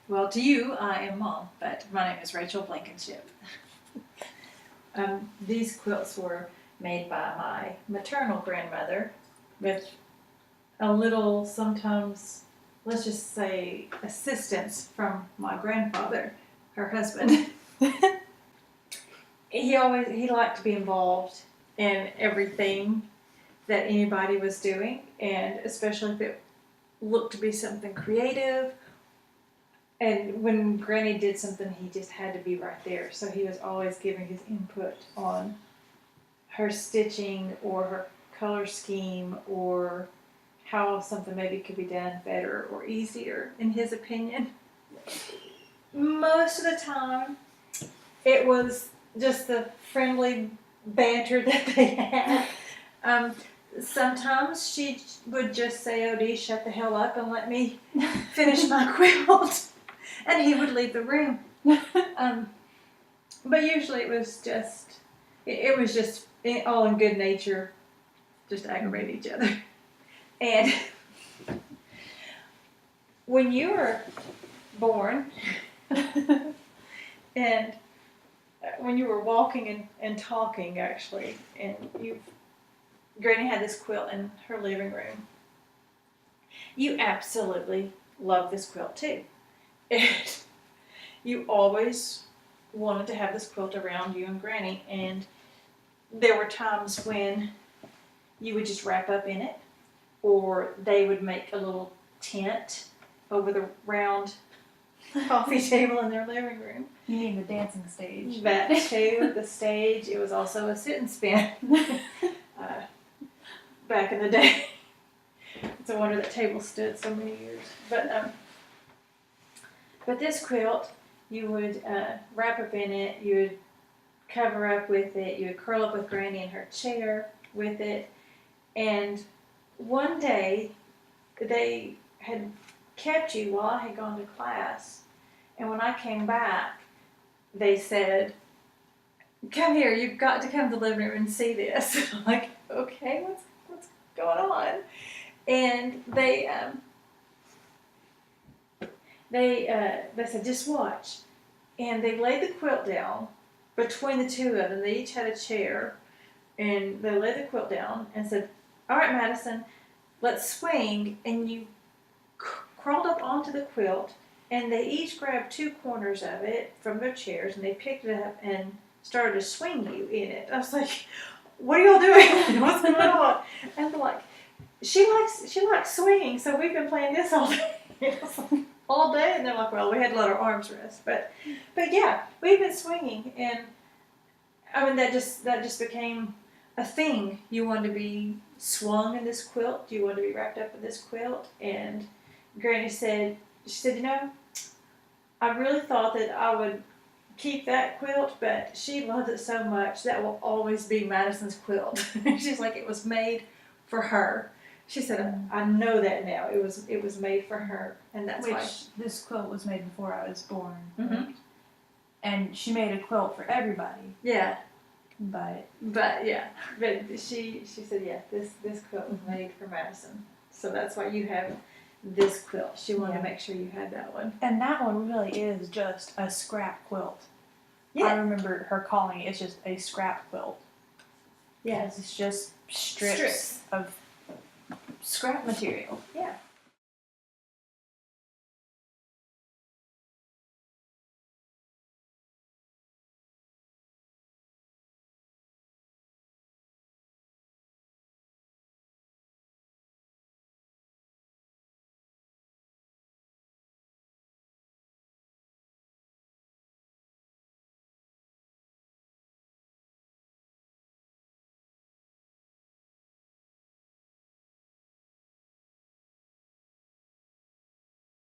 Well, to you, I am Mom, but my name is Rachel Blankenship. These quilts were made by my maternal grandmother with a little, sometimes, let's just say, assistance from my grandfather, her husband. He liked to be involved in everything that anybody was doing, and especially if it looked to be something creative. And when Granny did something, he just had to be right there. So he was always giving his input on her stitching or her color scheme or how something maybe could be done better or easier, in his opinion. Most of the time, it was just the friendly banter that they had. Sometimes she would just say, "Oh, shut the hell up and let me finish my quilt." And he would leave the room. But usually it was just all in good nature, just to aggravate each other. And when you were born, and when you were walking and talking, actually, and Granny had this quilt in her living room, you absolutely loved this quilt too. And you always wanted to have this quilt around you and Granny, and there were times when you would just wrap up in it, or they would make a little tent over the round coffee table in their living room. You mean the dancing stage? That too, the stage. It was also a sit and spin back in the day. It's a wonder that table stood so many years. But this quilt, you would wrap up in it, you would cover up with it, you would curl up with Granny in her chair with it. And one day, they had kept you while I had gone to class. And when I came back, they said, "Come here, you've got to come to the living room and see this." I'm like, okay, what's going on? And they said, "Just watch." And they laid the quilt down between the two of them. They each had a chair, and they laid the quilt down and said, "All right, Madison, let's swing." And you crawled up onto the quilt, and they each grabbed two corners of it from their chairs, and they picked it up and started to swing you in it. I was like, "What are y'all doing? What's going on?" And they're like, she likes swinging, so we've been playing this all day." All day, and they're like, "Well, we had to let our arms rest, but yeah, we've been swinging." And I mean, that just became a thing. You wanted to be swung in this quilt. You wanted to be wrapped up in this quilt. And Granny said, "You know, I really thought that I would keep that quilt, but she loved it so much that will always be Madison's quilt." She's like, "It was made for her." She said, "I know that now. It was made for her, and that's why." This quilt was made before I was born. Mm-hmm. Right? And she made a quilt for everybody. Yeah. But she said, "Yeah, this quilt was made for Madison, so that's why you have this quilt." She wanted to make sure you had that one. And that one really is just a scrap quilt. Yeah. I remember her calling it, it's just a scrap quilt. Yeah. It's just strips of scrap material. Yeah.